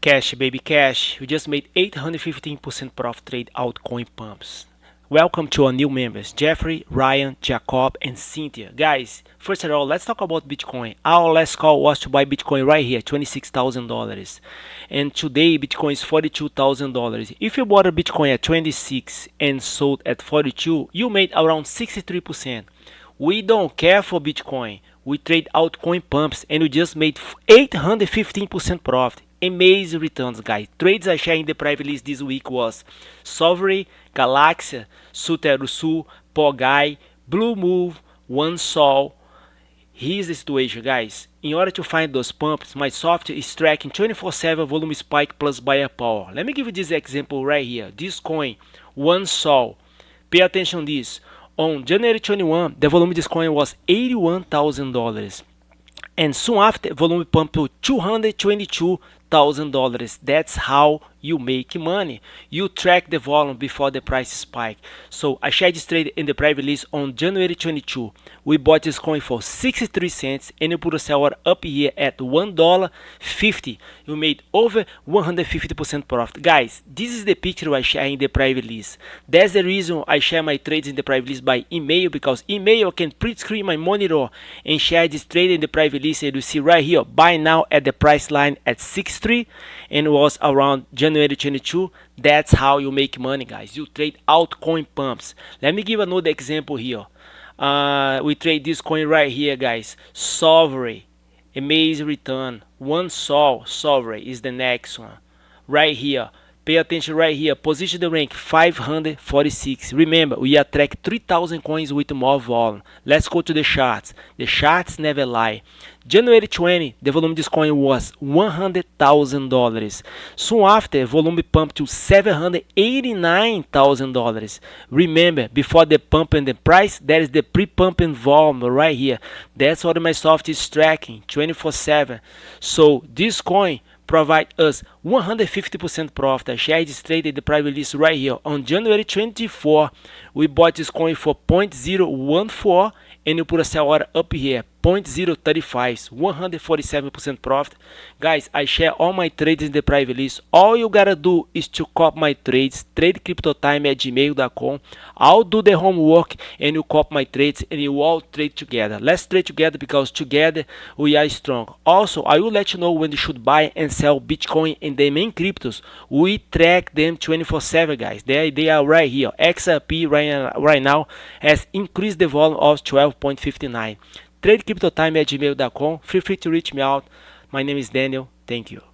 Cash, baby, cash. We just made 815% profit trade altcoin pumps. Welcome to our new members, Jeffrey, Ryan, Jacob, and Cynthia. Guys, first of all, let's talk about Bitcoin. Our last call was to buy Bitcoin right here, $26,000. And today, Bitcoin is $42,000. If you bought a Bitcoin at 26 and sold at 42, you made around 63%. We don't care for Bitcoin. We trade altcoin pumps and we just made 815% profit. Amazing returns, guys. Trades I shared in the private list this week was Sovryn, GALAXIA, suterusu, POGAI, BlueMove, 1sol. Here's the situation, guys. In order to find those pumps, my software is tracking 24/7 volume spike plus buyer power. Let me give you this example right here. This coin, 1sol. Pay attention to this. On January 21, the volume of this coin was $81,000. And soon after, volume pumped to $222,000. That's how you make money. You track the volume before the price spike. So I shared this trade in the private list on January 22. We bought this coin for 63 cents and you put a sell order up here at $1.50. You made over 150% profit. Guys, this is the picture I share in the private list. That's the reason I share my trades in the private list by email, because email can print screen my monitor and share this trade in the private list, and you see right here, buy now at the price line at 63 and it was around January 22. That's how you make money, guys. You trade altcoin pumps. Let me give another example here. We trade this coin right here, guys. Sovryn, amazing return. 1sol Sovryn is the next one right here. Pay attention right here. Position the rank 546. Remember, we attract 3,000 coins with more volume. Let's go to the charts. The charts never lie. January 20, the volume of this coin was $100,000. Soon after, volume pumped to $789,000. Remember, before the pump and the price, there is the pre-pumping volume right here. That's what my software is tracking 24/7. So this coin provide us 150% profit. I shared this trade in the private list right here. On January 24, we bought this coin for 0.014 and you put a sell order up here, 0.035, 147% profit. Guys, I share all my trades in the private list. All you gotta do is to copy my trades, tradecryptotime@gmail.com. I'll do the homework and you copy my trades and you all trade together. Let's trade together because together we are strong. Also, I will let you know when you should buy and sell Bitcoin and the main cryptos. We track them 24/7, guys. They are right here. XRP right now has increased the volume of 12.59. Tradecryptotime@gmail.com. Feel free to reach me out. My name is Daniel. Thank you.